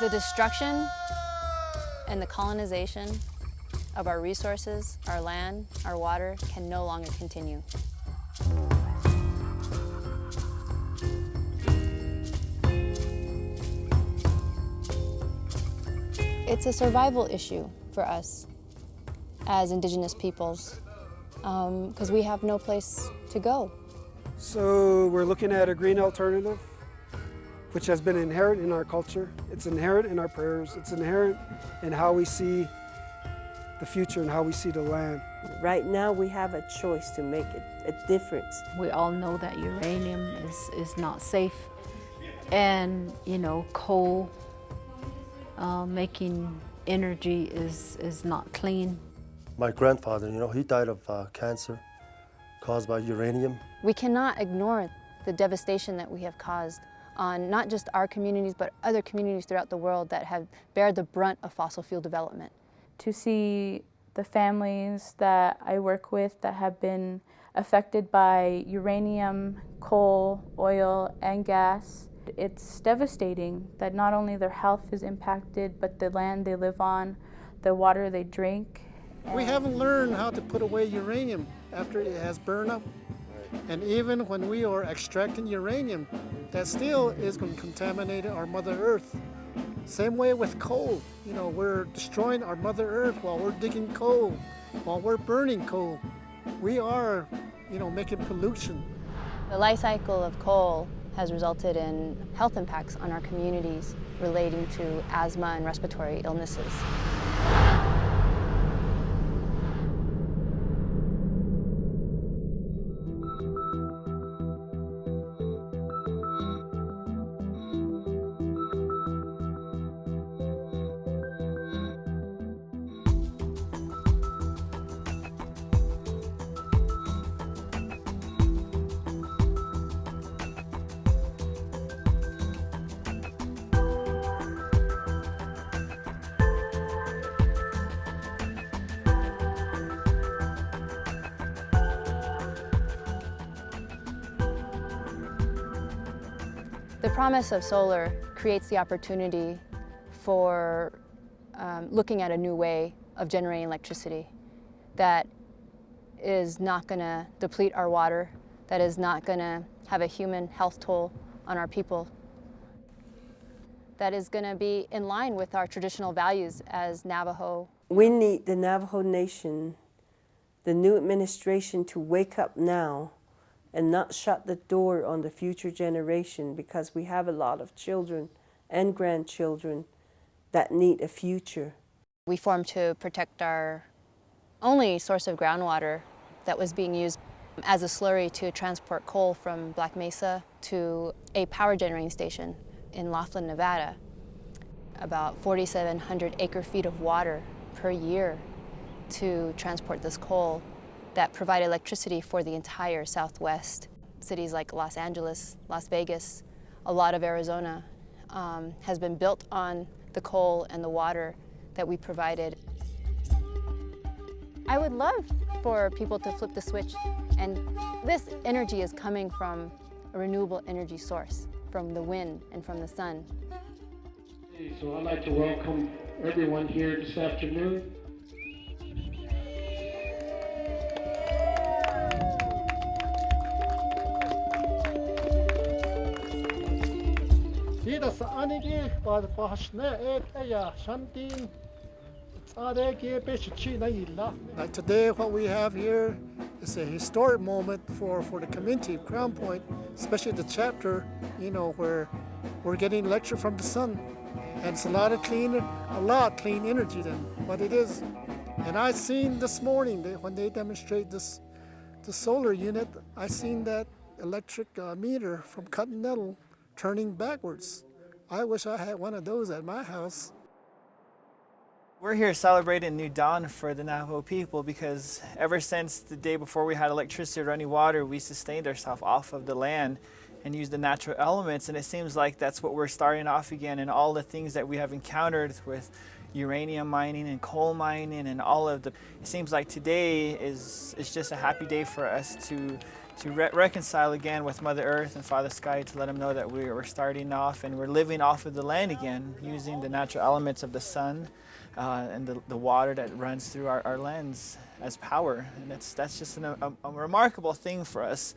The destruction and the colonization of our resources, our land, our water can no longer continue. It's a survival issue for us as Indigenous peoples because we have no place to go. So we're looking at a green alternative, which has been inherent in our culture. It's inherent in our prayers. It's inherent in how we see the future and how we see the land. Right now we have a choice to make a difference. We all know that uranium is not safe, and coal making energy is not clean. My grandfather, he died of cancer caused by uranium. We cannot ignore the devastation that we have caused on not just our communities, but other communities throughout the world that have bear the brunt of fossil fuel development. To see the families that I work with that have been affected by uranium, coal, oil, and gas, it's devastating that not only their health is impacted, but the land they live on, the water they drink. We haven't learned how to put away uranium after it has burned up. And even when we are extracting uranium, that still is going to contaminate our Mother Earth. Same way with coal. We're destroying our Mother Earth while we're digging coal, while we're burning coal. We are, making pollution. The life cycle of coal has resulted in health impacts on our communities relating to asthma and respiratory illnesses. The promise of solar creates the opportunity for looking at a new way of generating electricity that is not going to deplete our water, that is not going to have a human health toll on our people, that is going to be in line with our traditional values as Navajo. We need the Navajo Nation, the new administration, to wake up now and not shut the door on the future generation, because we have a lot of children and grandchildren that need a future. We formed to protect our only source of groundwater that was being used as a slurry to transport coal from Black Mesa to a power generating station in Laughlin, Nevada. About 4,700 acre-feet of water per year to transport this coal that provide electricity for the entire Southwest. Cities like Los Angeles, Las Vegas, a lot of Arizona has been built on the coal and the water that we provided. I would love for people to flip the switch, and this energy is coming from a renewable energy source, from the wind and from the sun. So I'd like to welcome everyone here this afternoon. Like today, what we have here is a historic moment for the community of Crown Point, especially the chapter, where we're getting electric from the sun. And it's a lot clean energy than what it is. And I seen this morning when they demonstrate the solar unit, I seen that electric meter from Continental turning backwards. I wish I had one of those at my house. We're here celebrating New Dawn for the Navajo people because ever since the day before we had electricity or running water, we sustained ourselves off of the land and used the natural elements, and it seems like that's what we're starting off again, and all the things that we have encountered with uranium mining and coal mining and all of the, it seems like today is just a happy day for us to reconcile again with Mother Earth and Father Sky, to let them know that we're starting off and we're living off of the land again, using the natural elements of the sun and the water that runs through our lands as power. And that's just a remarkable thing for us.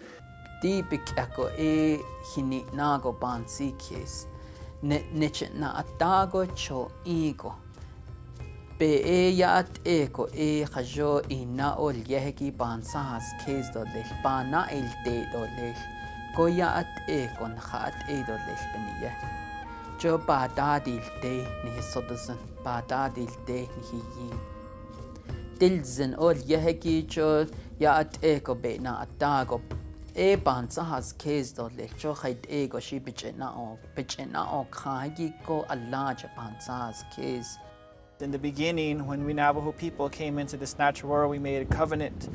Tibik ako hini nago bansi kies. Niche na atago cho ego. Be yat eko khajo ina ol yehki bansahas kes do leh bana el de do leh. Ko yat eko khat do leh beniye. Jo bada dil de ni sodasan bada dil de ni yi. Dilzen ol yehki jo yat eko be na atago. Bansahas kes do leh jo khait ego shi bichena o khagi ko Allah ja bansahas kes. In the beginning, when we Navajo people came into this natural world, we made a covenant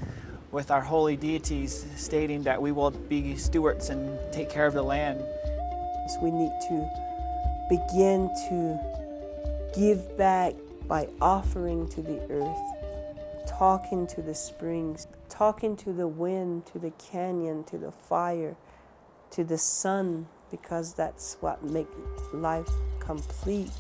with our holy deities, stating that we will be stewards and take care of the land. So we need to begin to give back by offering to the earth, talking to the springs, talking to the wind, to the canyon, to the fire, to the sun, because that's what makes life complete.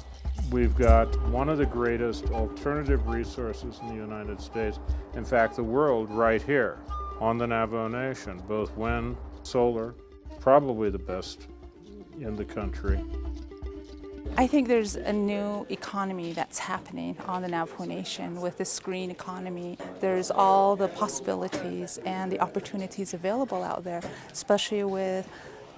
We've got one of the greatest alternative resources in the United States, in fact the world, right here on the Navajo Nation, both wind, solar, probably the best in the country. I think there's a new economy that's happening on the Navajo Nation with this green economy. There's all the possibilities and the opportunities available out there, especially with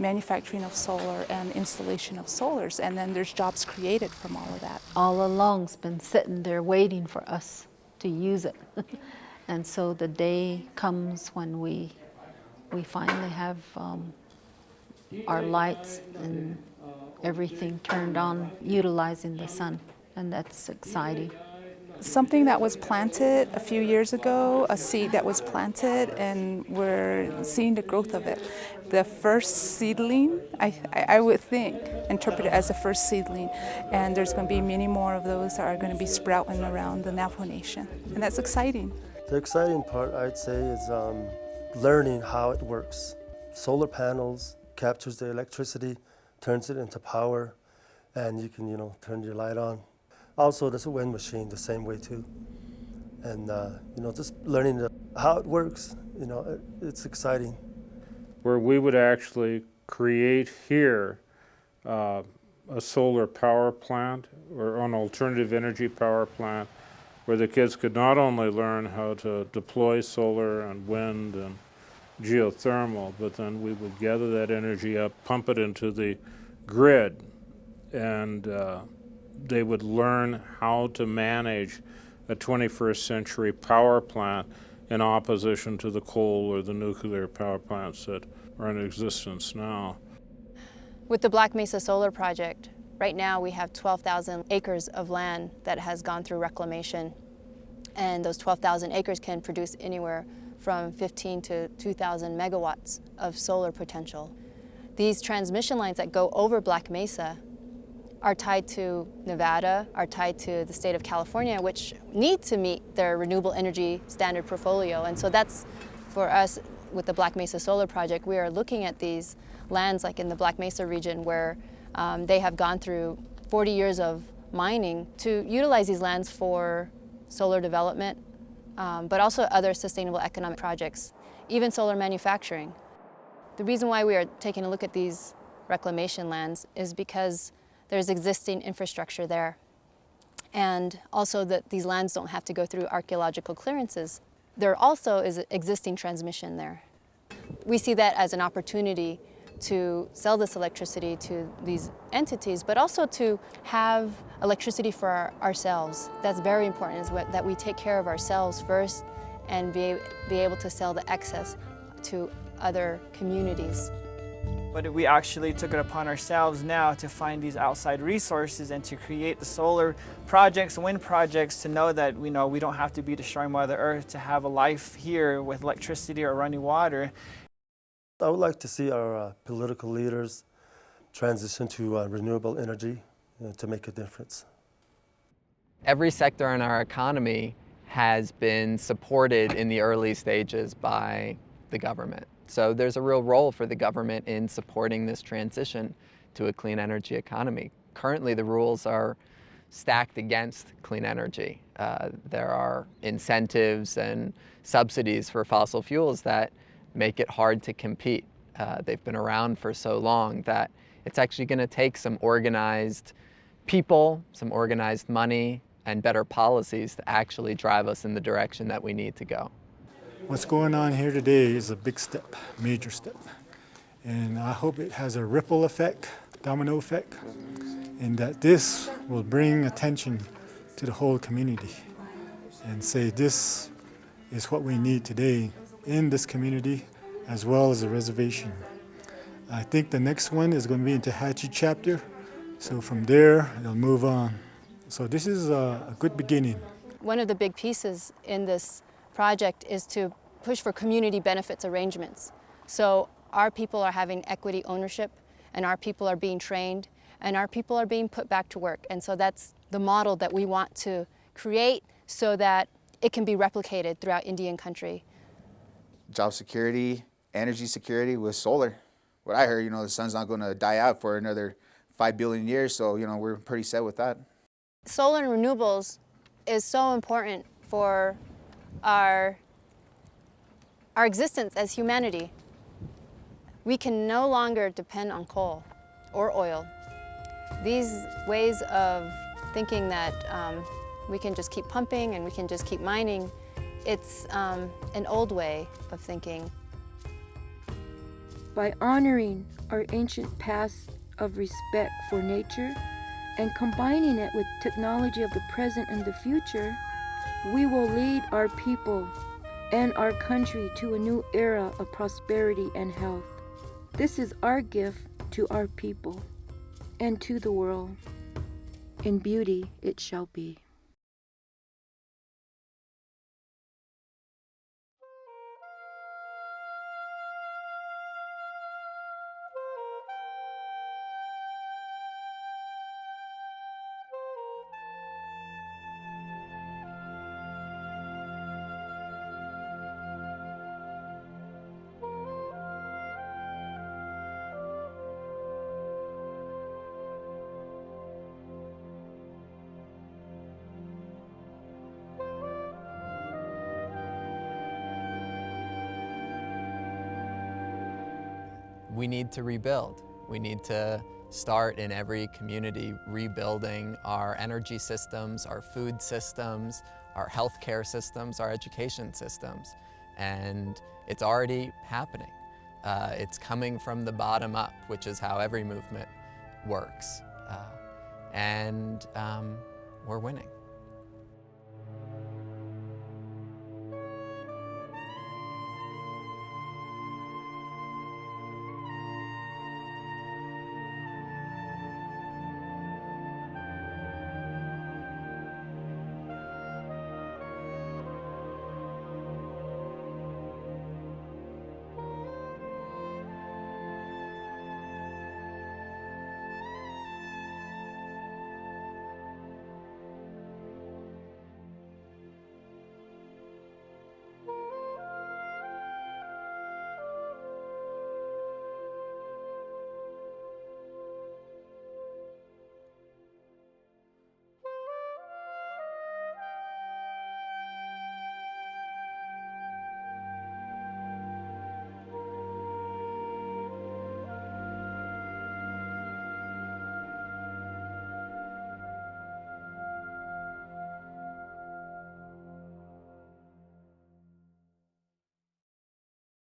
manufacturing of solar and installation of solars, and then there's jobs created from all of that. All along it's been sitting there waiting for us to use it. And so the day comes when we finally have our lights and everything turned on utilizing the sun, and that's exciting. Something that was planted a few years ago, a seed that was planted, and we're seeing the growth of it. The first seedling, I would think, interpret it as the first seedling, and there's going to be many more of those that are going to be sprouting around the Navajo Nation, and that's exciting. The exciting part, I'd say, is learning how it works. Solar panels captures the electricity, turns it into power, and you can, turn your light on. Also, there's a wind machine the same way too. And, just learning how it works, it's exciting. Where we would actually create here a solar power plant or an alternative energy power plant where the kids could not only learn how to deploy solar and wind and geothermal, but then we would gather that energy up, pump it into the grid, and they would learn how to manage a 21st century power plant in opposition to the coal or the nuclear power plants that are in existence now. With the Black Mesa Solar Project, right now we have 12,000 acres of land that has gone through reclamation. And those 12,000 acres can produce anywhere from 15 to 2,000 megawatts of solar potential. These transmission lines that go over Black Mesa are tied to Nevada, are tied to the state of California, which need to meet their renewable energy standard portfolio. And so that's, for us, with the Black Mesa Solar Project, we are looking at these lands like in the Black Mesa region where they have gone through 40 years of mining to utilize these lands for solar development, but also other sustainable economic projects, even solar manufacturing. The reason why we are taking a look at these reclamation lands is because there's existing infrastructure there. And also that these lands don't have to go through archaeological clearances. There also is existing transmission there. We see that as an opportunity to sell this electricity to these entities, but also to have electricity for ourselves. That's very important, is that we take care of ourselves first and be able to sell the excess to other communities. But we actually took it upon ourselves now to find these outside resources and to create the solar projects, wind projects, to know that we don't have to be destroying Mother Earth to have a life here with electricity or running water. I would like to see our political leaders transition to renewable energy to make a difference. Every sector in our economy has been supported in the early stages by the government. So there's a real role for the government in supporting this transition to a clean energy economy. Currently, the rules are stacked against clean energy. There are incentives and subsidies for fossil fuels that make it hard to compete. They've been around for so long that it's actually going to take some organized people, some organized money, and better policies to actually drive us in the direction that we need to go. What's going on here today is a big step, major step. And I hope it has a ripple effect, domino effect, and that this will bring attention to the whole community and say this is what we need today in this community as well as the reservation. I think the next one is going to be in Tehachapi chapter, so from there it'll move on. So this is a good beginning. One of the big pieces in this project is to push for community benefits arrangements. So our people are having equity ownership, and our people are being trained, and our people are being put back to work. And so that's the model that we want to create so that it can be replicated throughout Indian country. Job security, energy security with solar. What I heard, the sun's not going to die out for another 5 billion years, so we're pretty set with that. Solar and renewables is so important for our existence as humanity. We can no longer depend on coal or oil. These ways of thinking that we can just keep pumping and we can just keep mining, it's an old way of thinking. By honoring our ancient past of respect for nature and combining it with technology of the present and the future, we will lead our people and our country to a new era of prosperity and health. This is our gift to our people and to the world. In beauty it shall be. We need to rebuild. We need to start in every community rebuilding our energy systems, our food systems, our healthcare systems, our education systems. And it's already happening. It's coming from the bottom up, which is how every movement works. And we're winning.